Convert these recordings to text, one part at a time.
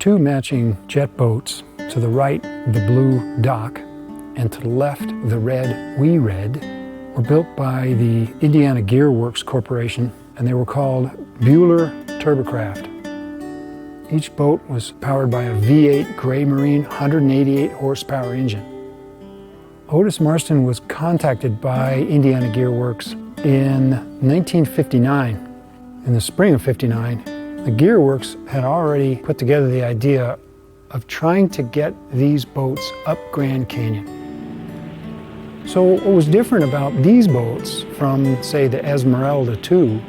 two matching jet boats. To the right, the blue dock, and to the left, the red wee red, were built by the Indiana Gear Works Corporation, and they were called Buehler Turbocraft. Each boat was powered by a V8 Gray Marine 188 horsepower engine. Otis Marston was contacted by Indiana Gear Works in 1959. In the spring of '59, the Gear Works had already put together the idea of trying to get these boats up Grand Canyon. So what was different about these boats from, say, the Esmeralda II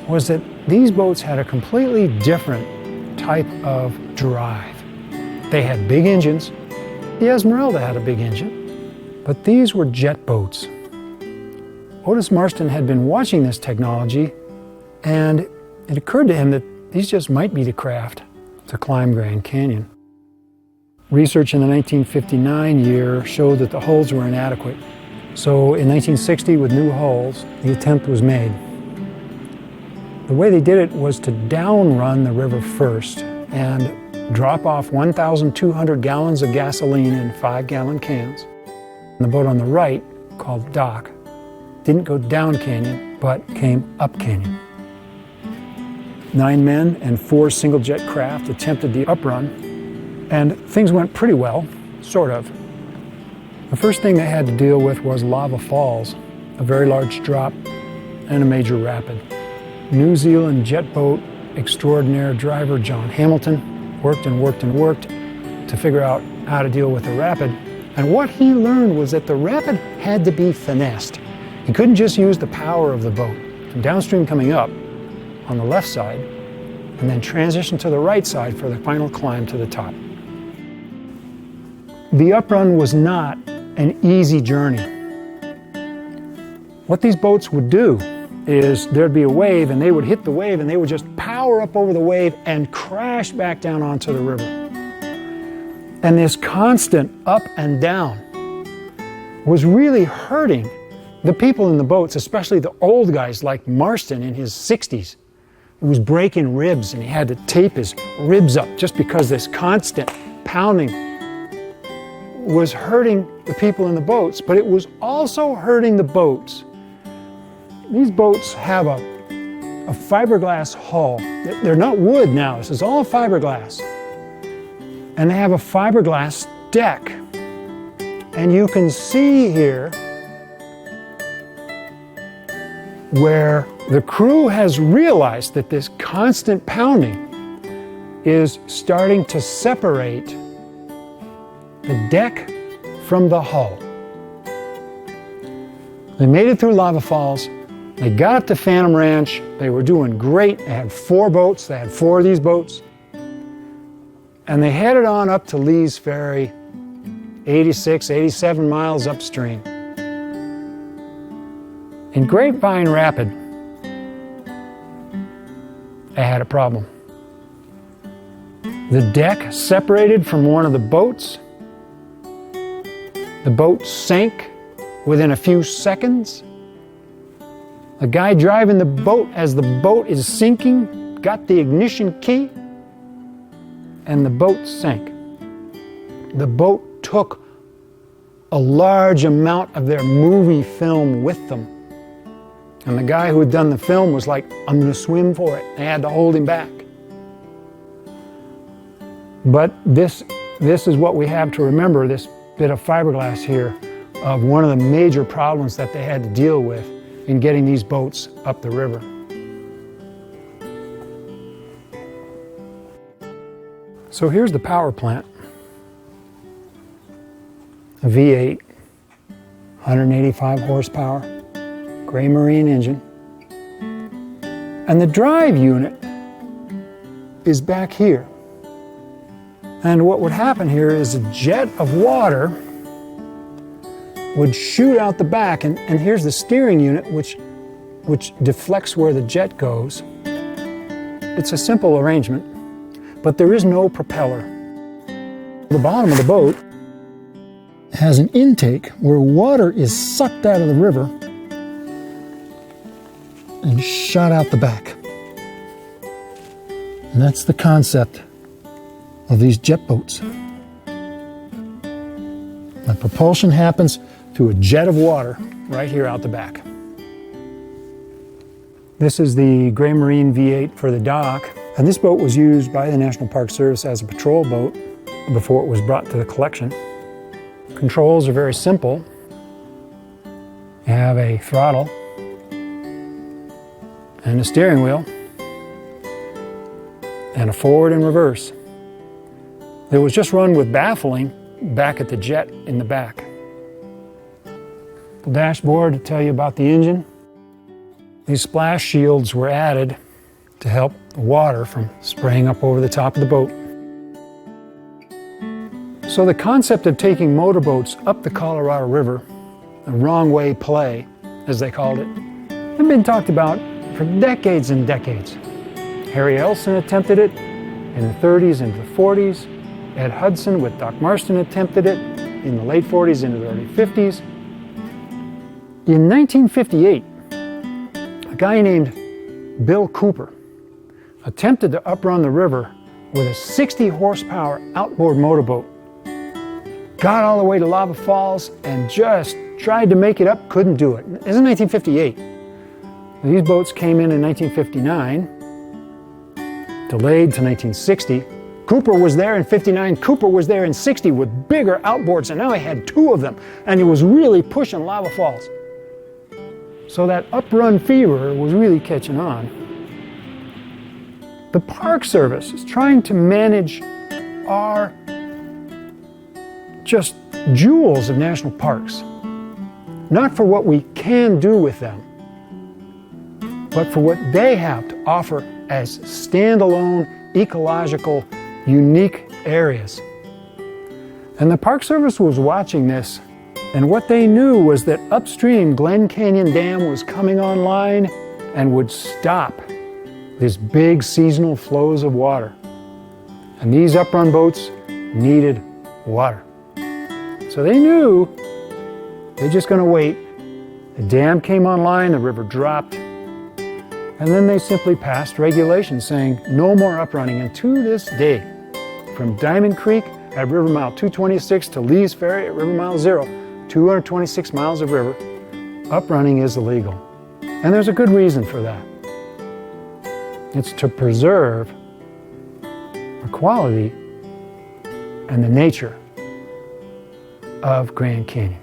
was that these boats had a completely different type of drive. They had big engines. The Esmeralda had a big engine, but these were jet boats. Otis Marston had been watching this technology, and it occurred to him that these just might be the craft to climb Grand Canyon. Research in the 1959 year showed that the hulls were inadequate. So in 1960, with new hulls, the attempt was made. The way they did it was to downrun the river first and drop off 1,200 gallons of gasoline in 5-gallon cans. And the boat on the right, called Dock, didn't go down canyon, but came up canyon. 9 men and 4 single-jet craft attempted the uprun, and things went pretty well, sort of. The first thing they had to deal with was lava falls, a very large drop, and a major rapid. New Zealand jet boat extraordinaire driver John Hamilton worked and worked and worked to figure out how to deal with the rapid. And what he learned was that the rapid had to be finessed. He couldn't just use the power of the boat from downstream coming up on the left side and then transition to the right side for the final climb to the top. The uprun was not an easy journey. What these boats would do is there'd be a wave and they would hit the wave and they would just power up over the wave and crash back down onto the river. And this constant up and down was really hurting the people in the boats, especially the old guys like Marston in his 60s. He was breaking ribs and he had to tape his ribs up just because this constant pounding was hurting the people in the boats, but it was also hurting the boats. These boats have a fiberglass hull. They're not wood now, this is all fiberglass. And they have a fiberglass deck. And you can see here where the crew has realized that this constant pounding is starting to separate the deck from the hull. They made it through lava falls. They got up to Phantom Ranch. They were doing great. They had 4 boats. They had 4 of these boats. And they headed on up to Lee's Ferry, 86, 87 miles upstream. In Grapevine Rapid, they had a problem. The deck separated from one of the boats. The boat sank within a few seconds. The guy driving the boat as the boat is sinking got the ignition key and the boat sank. The boat took a large amount of their movie film with them. And the guy who had done the film was like, I'm going to swim for it. They had to hold him back. But this is what we have to remember, this bit of fiberglass here, of one of the major problems that they had to deal with in getting these boats up the river. So here's the power plant. A V8, 185 horsepower, Gray Marine engine. And the drive unit is back here. And what would happen here is a jet of water would shoot out the back, and here's the steering unit which deflects where the jet goes. It's a simple arrangement, but there is no propeller. The bottom of the boat has an intake where water is sucked out of the river and shot out the back. And that's the concept of these jet boats. The propulsion happens through a jet of water right here out the back. This is the Gray Marine V8 for the dock, and this boat was used by the National Park Service as a patrol boat before it was brought to the collection. Controls are very simple. You have a throttle and a steering wheel and a forward and reverse. It was just run with baffling back at the jet in the back. The dashboard to tell you about the engine. These splash shields were added to help the water from spraying up over the top of the boat. So the concept of taking motorboats up the Colorado River, the wrong way play, as they called it, had been talked about for decades and decades. Harry Elson attempted it in the 30s into the 40s. Ed Hudson with Doc Marston attempted it in the late 40s into the early 50s. In 1958, a guy named Bill Cooper attempted to uprun the river with a 60 horsepower outboard motorboat. Got all the way to Lava Falls and just tried to make it up, couldn't do it. This is 1958. These boats came in 1959, delayed to 1960. Cooper was there in 59, Cooper was there in 60 with bigger outboards, and now he had two of them, and he was really pushing Lava Falls. So that uprun fever was really catching on. The Park Service is trying to manage our just jewels of national parks, not for what we can do with them, but for what they have to offer as standalone, ecological, unique areas. And the Park Service was watching this, and what they knew was that upstream Glen Canyon Dam was coming online and would stop these big seasonal flows of water. And these uprun boats needed water. So they knew they're just going to wait. The dam came online, the river dropped, and then they simply passed regulations saying no more uprunning. And to this day, from Diamond Creek at river mile 226 to Lee's Ferry at river mile 0, 226 miles of river, uprunning is illegal. And there's a good reason for that. It's to preserve the quality and the nature of Grand Canyon.